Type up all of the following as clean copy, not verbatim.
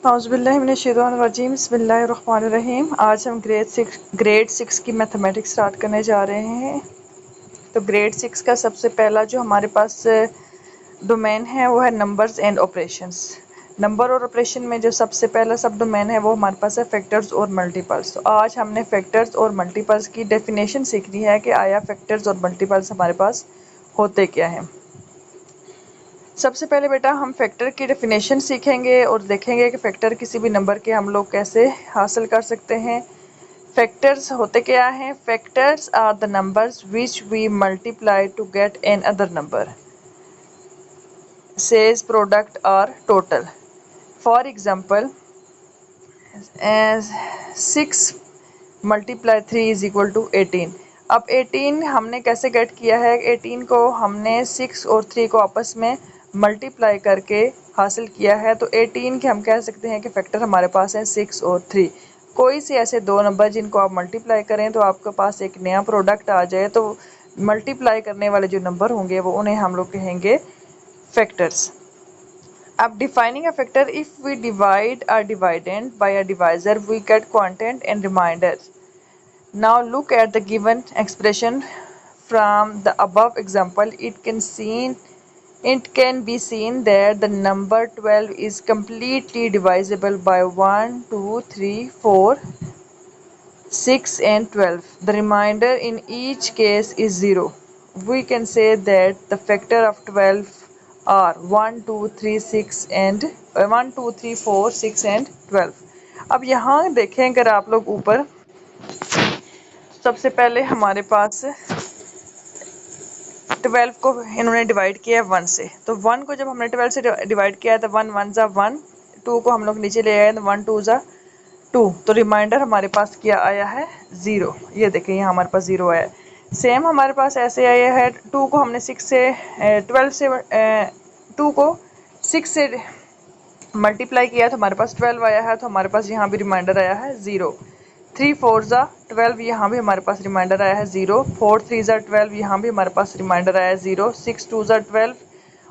औज़ुबिल्लाहिमिनश्शैतानिर्रजीम बिस्मिल्लाहिर्रहमानिर्रहीम। आज हम ग्रेड सिक्स की मैथमेटिक्स स्टार्ट करने जा रहे हैं। तो ग्रेड सिक्स का सबसे पहला जो हमारे पास डोमेन है वो है नंबर्स एंड ऑपरेशंस। नंबर और ऑपरेशन में जो सबसे पहला सब डोमेन है वो हमारे पास है फैक्टर्स और मल्टीपल्स। तो आज हमने फैक्टर्स और मल्टीपल्स की डेफिनेशन सीखनी है कि आया फैक्टर्स और मल्टीपल्स हमारे पास होते क्या हैं। सबसे पहले बेटा हम फैक्टर की डेफिनेशन सीखेंगे और देखेंगे कि फैक्टर किसी भी नंबर के हम लोग कैसे हासिल कर सकते हैं। फैक्टर्स होते क्या हैं? Factors are the numbers which we multiply to get an other number, सेज प्रोडक्ट और टोटल। For example 6 multiply 3 is equal to 18। अब 18 हमने कैसे गेट किया है? 18 को हमने 6 और 3 को आपस में मल्टीप्लाई करके हासिल किया है। तो 18 के हम कह सकते हैं कि फैक्टर हमारे पास हैं 6 और 3। कोई से ऐसे दो नंबर जिनको आप मल्टीप्लाई करें तो आपके पास एक नया प्रोडक्ट आ जाए, तो मल्टीप्लाई करने वाले जो नंबर होंगे वो उन्हें हम लोग कहेंगे फैक्टर्स। अब defining a factor, if we divide a dividend by a divisor we get quotient and remainder. Now look at the given expression from the above example. It can be seen that the number 12 is completely divisible by 1, 2, 3, 4, 6 and 12. The remainder in each case is 0. We can say that the factor of 12 are 1, 2, 3, 6 and 1, 2, 3, 4, 6 and 12. अब यहाँ देखें अगर आप लोग ऊपर, सबसे पहले हमारे पास 12 को इन्होंने डिवाइड किया है 1 से। तो 1 को जब हमने 12 से डिवाइड किया है तो 1 1 ज़ा 1, 2 को हम लोग नीचे ले आए तो 1 2 ज़ा 2। तो रिमाइंडर हमारे पास क्या आया है? 0। ये देखें यहाँ हमारे पास 0 आया है। सेम हमारे पास ऐसे आया है, 2 को हमने 6 से 12 से 2 को 6 से मल्टीप्लाई किया तो हमारे पास 12 आया है। तो हमारे पास यहाँ भी रिमाइंडर आया है 0। 3 4 ज़ा 12, यहाँ भी हमारे पास रिमाइंडर आया है 0। 4 3 ज़ा 12, यहाँ भी हमारे पास रिमाइंडर आया है 0। 6 2 ज़ा 12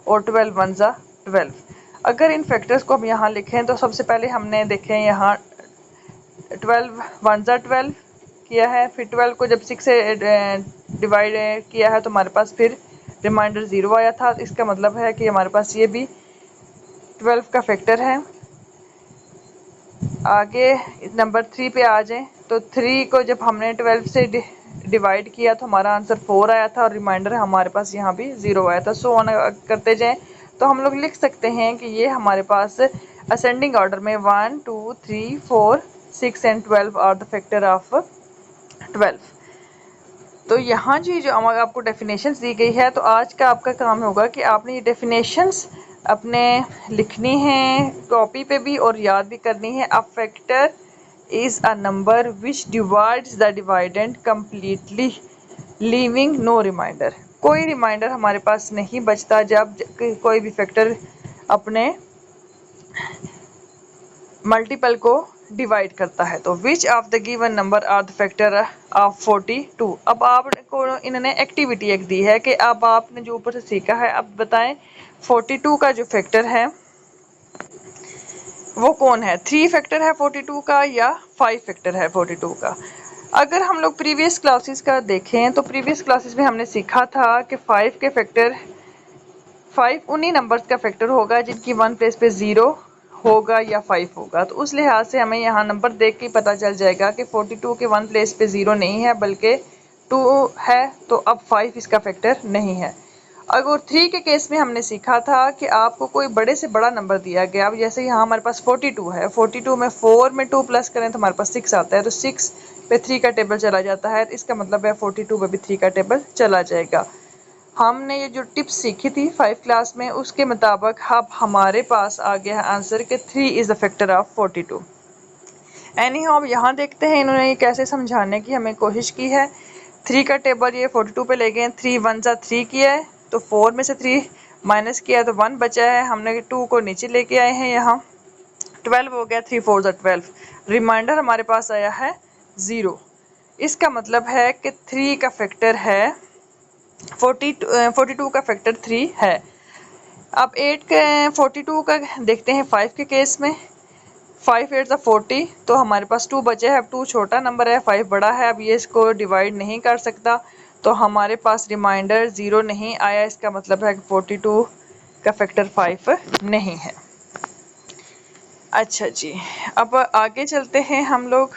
और 12 1 ज़ा 12। अगर इन फैक्टर्स को हम यहाँ लिखें तो सबसे पहले हमने देखें यहाँ 12 1 ज़ा 12 किया है, फिर 12 को जब 6 से डिवाइड किया है तो हमारे पास फिर रिमाइंडर 0 आया था। इसका मतलब है कि हमारे पास ये भी 12 का फैक्टर है। आगे नंबर 3 पे आ जाएं तो 3 को जब हमने 12 से डिवाइड किया तो हमारा आंसर 4 आया था और रिमाइंडर हमारे पास यहाँ भी 0 आया था। सो ऑन करते जाएं तो हम लोग लिख सकते हैं कि ये हमारे पास असेंडिंग ऑर्डर में 1 2 3 4 6 and 12 are the factor of 12। तो यहाँ जी जो आपको डेफिनेशंस दी गई है, तो आज का आपका काम होगा कि आपने ये डेफिनेशंस अपने लिखनी है कॉपी पे भी और याद भी करनी है। A factor is a number which divides the dividend completely leaving no remainder. कोई रिमाइंडर हमारे पास नहीं बचता जब कोई भी फैक्टर अपने मल्टीपल को डिवाइड करता है। तो which of the given number are the factor of 42। अब आपको इन्होंने एक्टिविटी एक दी है कि अब आपने जो ऊपर से सीखा है अब बताएं 42 का जो फैक्टर है वो कौन है? 3 फैक्टर है 42 का या 5 फैक्टर है 42 का? अगर हम लोग प्रीवियस क्लासेस का देखें तो प्रीवियस क्लासेस में हमने सीखा था कि 5 के फैक्टर 5 उन्हीं नंबर्स का फैक्टर होगा जिनकी 1 प्लेस पे 0 होगा या 5 होगा। तो उस लिहाज से हमें यहाँ नंबर देख के पता चल जाएगा कि 42 के 1 प्लेस पे 0 नहीं है बल्कि 2 है, तो अब 5 इसका फैक्टर नहीं है। अगर 3 के केस में हमने सीखा था कि आपको कोई बड़े से बड़ा नंबर दिया गया, अब जैसे यहाँ हमारे पास 42 है, 42 में 4 में 2 प्लस करें तो हमारे पास 6 आता है, तो 6 पे 3 का टेबल चला जाता है। इसका मतलब है 42 पे भी 3 का टेबल चला जाएगा। हमने ये जो टिप्स सीखी थी 5 क्लास में उसके मुताबिक अब हमारे पास आ गया है आंसर कि 3 is the factor of 42। Any how अब यहाँ देखते हैं इन्होंने ये कैसे समझाने की हमें कोशिश की है। 3 का टेबल ये 42 पे ले गए, 3 1 ज़ा 3 किया है तो 4 में से 3 माइनस किया तो 1 बचा है। हमने 2 को नीचे लेके आए हैं, यहाँ 12 हो गया, 3 4 ज़ा 12। रिमाइंडर हमारे पास आया है 0। इसका मतलब है कि 3 का फैक्टर है 42 का फैक्टर 3 है। अब 42 का देखते हैं 5 के केस में। 5 8 40, तो हमारे पास 2 बचे हैं। अब 2 छोटा नंबर है, 5 बड़ा है। अब ये इसको डिवाइड नहीं कर सकता, तो हमारे पास रिमाइंडर 0 नहीं आया। इसका मतलब है कि 42 का फैक्टर 5 नहीं है। अच्छा जी, अब आगे चलते हैं हम लोग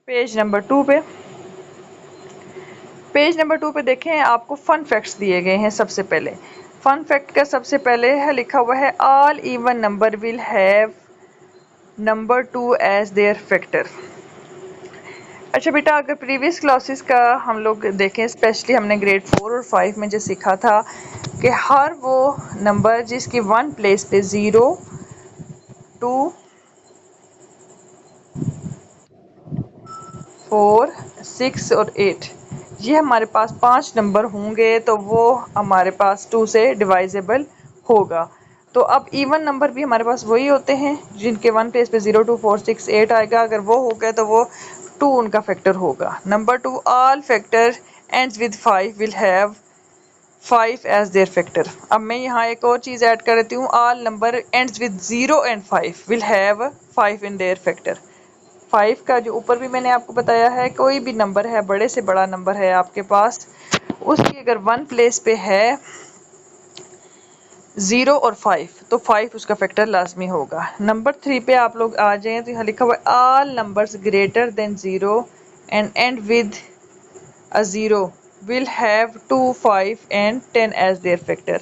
पेज नंबर 2 पे। पेज नंबर 2 पे देखें, आपको फन फैक्ट्स दिए गए हैं। सबसे पहले फन फैक्ट का सबसे पहले है लिखा हुआ है all even number will have number 2 as their factor. अच्छा बेटा, अगर प्रीवियस क्लासेस का हम लोग देखें, स्पेशली हमने ग्रेड 4 और 5 में जो सीखा था कि हर वो नंबर जिसकी 1 प्लेस पे 0 2 4 6 और 8, ये हमारे पास 5 नंबर होंगे तो वो हमारे पास 2 से डिवाइजेबल होगा। तो अब इवन नंबर भी हमारे पास वही होते हैं जिनके 1 प्लेस पे 0 2 4 6 8 आएगा। अगर वो हो गए तो वो 2 उनका फैक्टर होगा। Number 2, all factor ends with 5 will have 5 as their factor. अब मैं यहाँ एक और चीज़ ऐड कर देती हूँ, all number ends with 0 and 5 will have 5 in their factor. 5 का जो ऊपर भी मैंने आपको बताया है, कोई भी नंबर है, बड़े से बड़ा नंबर है आपके पास, उसकी अगर 1 प्लेस पे है 0 और 5, तो 5 उसका फैक्टर लाजमी होगा। नंबर 3 पे आप लोग आ जाएं, तो यहाँ लिखा हुआ है all numbers greater than 0 and and with a 0 will have 2 5 and 10 as their factor।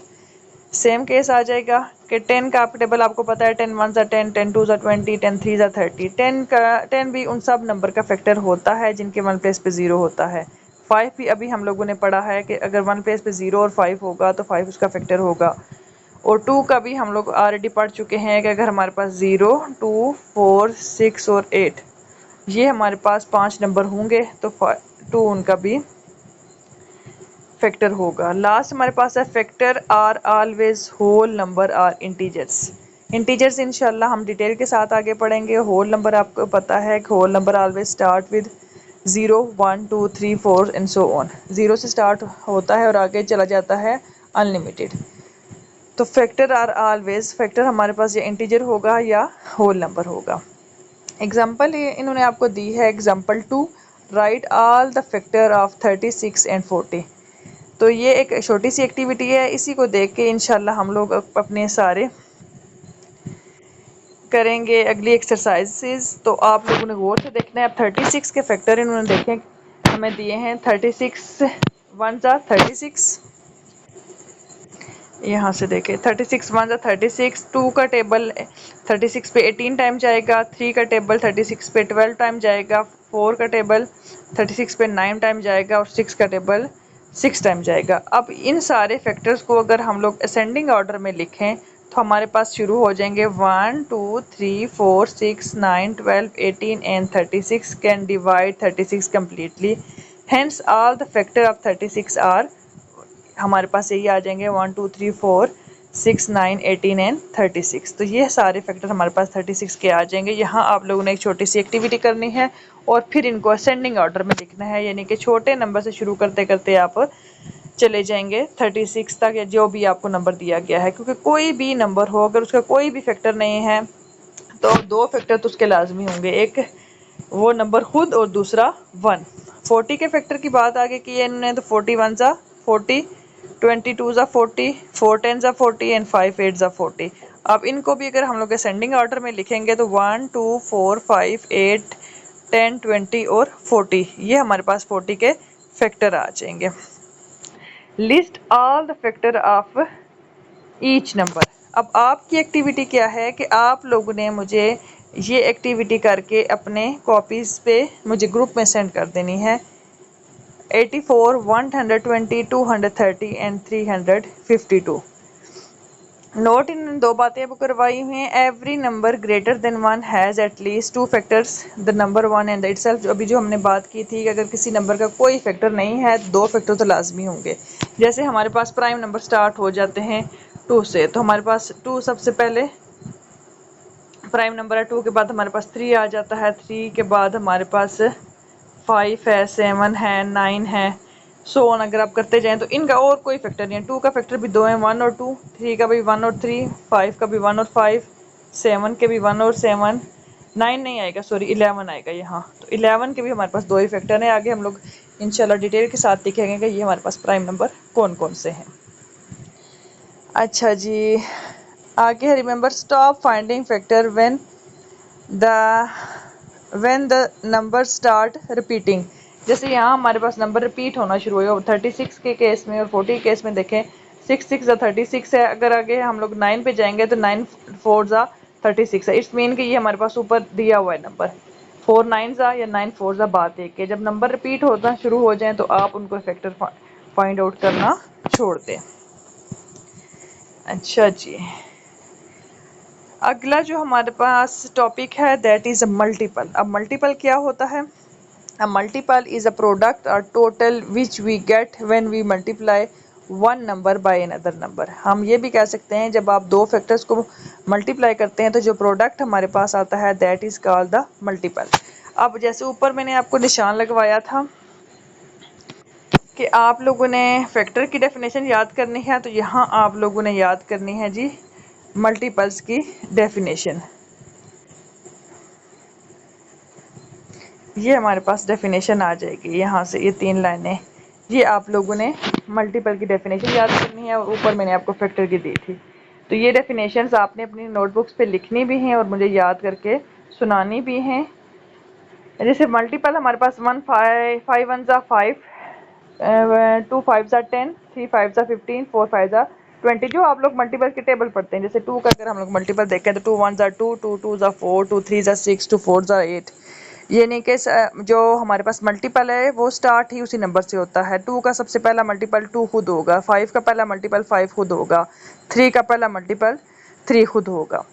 Same case आ जाएगा कि 10 का टेबल आपको पता है, 10 1 10, 10 2 20, 10 3 30। 10 भी उन सब नंबर का फैक्टर होता है जिनके 1 प्लेस पे 0 होता है। 5 भी अभी हम लोगों ने पढ़ा है कि अगर 1 प्लेस पे 0 और 5 होगा तो 5 उसका फैक्टर होगा। और 2 का भी हम लोग ऑलरेडी पढ़ चुके हैं कि अगर हमारे पास 0 2 4 6 और 8, ये हमारे पास 5 नंबर होंगे तो 2 उनका भी फैक्टर होगा। लास्ट हमारे पास है factor are always whole number are integers. Integers इंशाल्लाह हम डिटेल के साथ आगे पढ़ेंगे। होल नंबर आपको पता है कि whole number always start with 0 1 2 3 4 and so on. 0 से स्टार्ट होता है और आगे चला जाता है अनलिमिटेड। तो फैक्टर आर ऑलवेज, फैक्टर हमारे पास ये इंटीजर होगा या होल नंबर होगा। एग्जाम्पल इन्होंने आपको दी है, example 2, right all the factor of 36 and 40। तो ये एक छोटी सी एक्टिविटी है, इसी को देख के इंशाल्लाह हम लोग अपने सारे करेंगे अगली एक्सरसाइजेस। तो आप लोगों ने गौर से देखना है। अब 36 के फैक्टर इन्होंने देखे हमें दिए हैं। 36 1 जा 36, यहाँ से देखें 36 1 जा 36। 2 का टेबल 36 पे 18 टाइम जाएगा। 3 का टेबल 36 पे 12 टाइम जाएगा। 4 का टेबल 36 पे 9 टाइम जाएगा और 6 का टेबल 6 टाइम जाएगा। अब इन सारे फैक्टर्स को अगर हम लोग असेंडिंग ऑर्डर में लिखें तो हमारे पास शुरू हो जाएंगे 1 2 3 4 6 9 12 18 and 36 can divide 36 completely. Hence all the factor of 36 are, हमारे पास यही आ जाएंगे 1 2 3 4 6 9 18 एंड 36। तो ये सारे फैक्टर हमारे पास 36 के आ जाएंगे। यहाँ आप लोगों ने एक छोटी सी एक्टिविटी करनी है और फिर इनको असेंडिंग ऑर्डर में लिखना है, यानी कि छोटे नंबर से शुरू करते करते आप चले जाएंगे 36 तक, या जो भी आपको नंबर दिया गया है। क्योंकि कोई भी नंबर हो अगर उसका कोई भी फैक्टर नहीं है तो 2 फैक्टर तो उसके लाजमी होंगे, एक वो नंबर खुद और दूसरा 1। 40 के फैक्टर की बात आगे की है इन्होंने, तो 41 ज़ा 40, 22 ज़ा 40, 4 10 ज़ा 40 एंड 5 8 ज़ा 40। अब इनको भी अगर हम लोग असेंडिंग ऑर्डर में लिखेंगे तो 1 2 4 5 8 10 20 और 40, ये हमारे पास 40 के फैक्टर आ जाएंगे। List all the factor of each number. अब आपकी एक्टिविटी क्या है कि आप लोगों ने मुझे ये एक्टिविटी करके अपने कॉपीज़ पे मुझे ग्रुप में सेंड कर देनी है। 84 120 230 एंड 352। नोट इन दो बातें अब करवाई हुई हैं। Every number greater than 1 has at least 2 factors, the number 1 and itself. अभी जो हमने बात की थी कि अगर किसी नंबर का कोई फैक्टर नहीं है तो 2 फैक्टर तो लाजमी होंगे। जैसे हमारे पास प्राइम नंबर स्टार्ट हो जाते हैं 2 से, तो हमारे पास 2 सबसे पहले प्राइम नंबर है। 2 के बाद हमारे पास 3 आ जाता है। 3 के बाद हमारे पास 5 है, 7 है, 9 है, सो ऑन अगर आप करते जाएँ तो इनका और कोई फैक्टर नहीं है। 2 का फैक्टर भी 2 है, 1 और 2, 3 का भी 1 और 3, 5 का भी 1 और 5, 7 के भी 1 और 7, 9 नहीं आएगा, सॉरी 11 आएगा यहाँ। तो 11 के भी हमारे पास 2 ही फैक्टर हैं। आगे हम लोग इंशाल्लाह डिटेल के साथ दिखेंगे कि ये हमारे पास प्राइम नंबर कौन कौन से हैं। अच्छा जी, आगे है remember stop finding factor the when the number start repeating. जैसे यहाँ हमारे पास नंबर रिपीट होना शुरू हुआ 36 के केस में और 40 के केस में देखें 6 6 36 है। अगर आगे हम लोग 9 पे जाएंगे तो 9 4 36 है। इट्स मीन कि ये हमारे पास ऊपर दिया हुआ है नंबर 4 9 या 9 4 बात एक है। जब नंबर रिपीट होना शुरू हो जाए तो आप उनको फैक्टर फाइंड आउट करना छोड़ दें। अच्छा जी, अगला जो हमारे पास टॉपिक है दैट इज़ अ मल्टीपल। अब मल्टीपल क्या होता है? A multiple is a product or total which we get when we multiply one number by another number। हम ये भी कह सकते हैं जब आप दो फैक्टर्स को मल्टीप्लाई करते हैं तो जो प्रोडक्ट हमारे पास आता है that is called the multiple. अब जैसे ऊपर मैंने आपको निशान लगवाया था कि आप लोगों ने फैक्टर की डेफिनेशन याद करनी है, तो यहाँ आप लोगों ने याद करनी है जी मल्टीपल्स की डेफिनेशन। ये हमारे पास डेफिनेशन आ जाएगी यहाँ से, ये 3 लाइनें, ये आप लोगों ने मल्टीपल की डेफिनेशन याद करनी है और ऊपर मैंने आपको फैक्टर की दी थी। तो ये डेफिनेशंस आपने अपनी नोटबुक्स पे लिखनी भी हैं और मुझे याद करके सुनानी भी हैं। जैसे मल्टीपल हमारे पास 1 5 1 ज़ा 5, 2 5 ज़ा 10, 3 5 ज़ा 15, 4 5 ज़ा 20। जो आप लोग मल्टीपल के टेबल पढ़ते हैं, जैसे 2 का अगर हम लोग मल्टीपल देखें तो 2 1 ज़ा 2, 2 2 ज़ा 4, 2 3 ज़ा 6, 2 4 ज़ा 8। ये नहीं कि जो हमारे पास मल्टीपल है वो स्टार्ट ही उसी नंबर से होता है। 2 का सबसे पहला मल्टीपल 2 खुद होगा, 5 का पहला मल्टीपल 5 खुद होगा, 3 का पहला मल्टीपल 3 खुद होगा।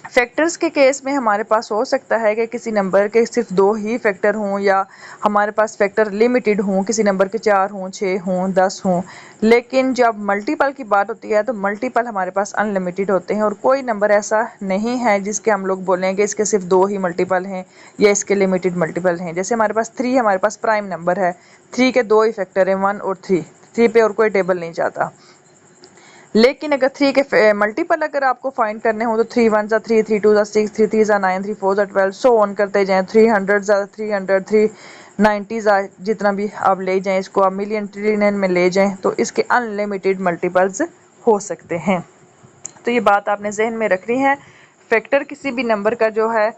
फैक्टर्स के केस में हमारे पास हो सकता है कि किसी नंबर के सिर्फ 2 ही फैक्टर हों या हमारे पास फैक्टर लिमिटेड हों, किसी नंबर के 4 हों, 6 हों, 10 हों। लेकिन जब मल्टीपल की बात होती है तो मल्टीपल हमारे पास अनलिमिटेड होते हैं और कोई नंबर ऐसा नहीं है जिसके हम लोग बोलेंगे इसके सिर्फ 2 ही मल्टीपल हैं या इसके लिमिटेड मल्टीपल हैं। जैसे हमारे पास 3 हमारे पास प्राइम नंबर है, 3 के 2 ही फैक्टर हैं, 1 और 3, 3 पे और कोई टेबल नहीं जाता। लेकिन अगर 3 के मल्टीपल अगर आपको फाइंड करने हो तो 3 1 ज़ा 3, 3 2 ज़ा 6, 3 3 ज़ा 9, 3 4 ज़ा 12, सो ऑन करते जाएँ। 300 ज़ा 300, 390 ज़ा जितना भी आप ले जाएँ, इसको आप मिलियन ट्रिलियन में ले जाएँ तो इसके अनलिमिटेड मल्टीपल्स हो सकते हैं। तो ये बात आपने जहन में रखनी है। फैक्टर किसी भी नंबर का जो है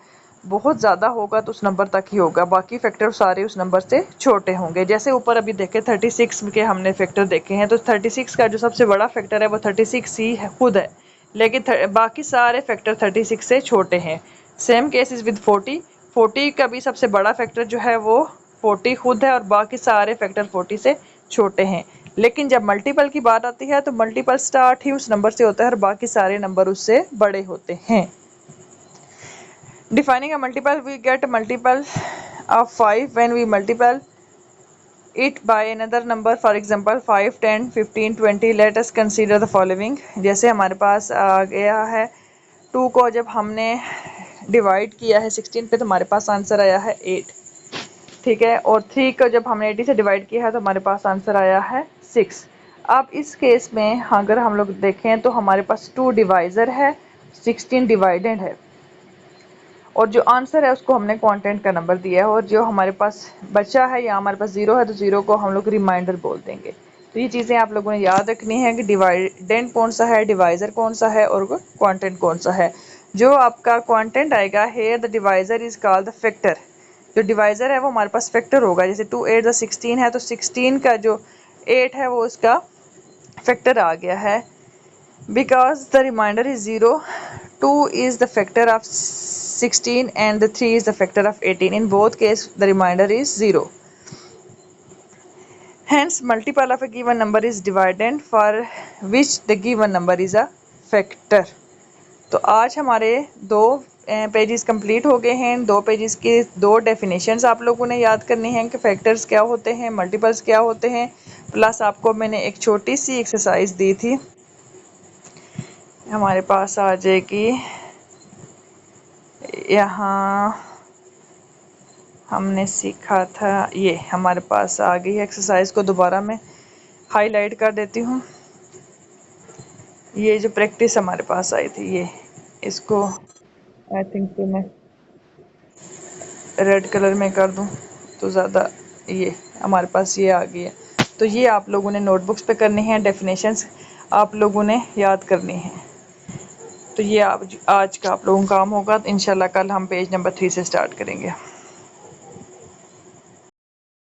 बहुत ज़्यादा होगा तो उस नंबर तक ही होगा, बाकी फैक्टर सारे उस नंबर से छोटे होंगे। जैसे ऊपर अभी देखे 36 के हमने फैक्टर देखे हैं, तो 36 का जो सबसे बड़ा फैक्टर है वो 36 ही है खुद है, लेकिन बाकी सारे फैक्टर 36 से छोटे हैं। सेम केस इज़ विद 40, 40 का भी सबसे बड़ा फैक्टर जो है वो 40 खुद है और बाकी सारे फैक्टर 40 से छोटे हैं। लेकिन जब मल्टीपल की बात आती है तो मल्टीपल स्टार्ट ही उस नंबर से होता है और बाकी सारे नंबर उससे बड़े होते हैं। Defining a multiple, we get a multiple of 5 when we multiply it by another number. For example 5 10 15 20। Let us consider the following। जैसे हमारे पास आ गया है 2 को जब हमने डिवाइड किया है 16 पे तो हमारे पास आंसर आया है 8, ठीक है। और 3 को जब हमने 80 से डिवाइड किया है तो हमारे पास आंसर आया है 6। अब इस केस में अगर हम लोग देखें तो हमारे पास 2 डिवाइज़र है, 16 डिवाइडेड है और जो आंसर है उसको हमने क्वांटेंट का नंबर दिया है और जो हमारे पास बचा है या हमारे पास 0 है तो 0 को हम लोग रिमाइंडर बोल देंगे। तो ये चीज़ें आप लोगों ने याद रखनी है कि डिवाइडेंट कौन सा है, डिवाइज़र कौन सा है और क्वांटेंट कौन सा है। जो आपका क्वांटेंट आएगा here the divisor is called the factor. जो डिवाइज़र है वो हमारे पास फैक्टर होगा। जैसे 2 8 द 16 है तो 16 का जो 8 है वो उसका फैक्टर आ गया है। Because the remainder is 0, 2 is the factor of 16 and the 3 is the factor of 18. In both cases, the remainder is 0. Hence, multiple of a given number is dividend for which the given number is a factor. तो आज हमारे दो pages complete हो गए हैं। दो pages के दो डेफिनेशंस आप लोगों ने याद करनी हैं कि फैक्टर्स क्या होते हैं, मल्टीपल्स क्या होते हैं, प्लस आपको मैंने एक छोटी सी एक्सरसाइज दी थी, हमारे पास आ जाएगी यहाँ, हमने सीखा था, ये हमारे पास आ गई है। एक्सरसाइज को दोबारा मैं हाईलाइट कर देती हूँ। ये जो प्रैक्टिस हमारे पास आई थी, ये इसको आई थिंक तो मैं रेड कलर में कर दूँ तो ज़्यादा, ये हमारे पास ये आ गई है। तो ये आप लोगों ने नोटबुक्स पे करनी है, डेफिनेशंस आप लोगों ने याद करनी है। तो ये आप आज का आप लोगों का काम होगा। इंशाल्लाह कल हम पेज नंबर 3 से स्टार्ट करेंगे।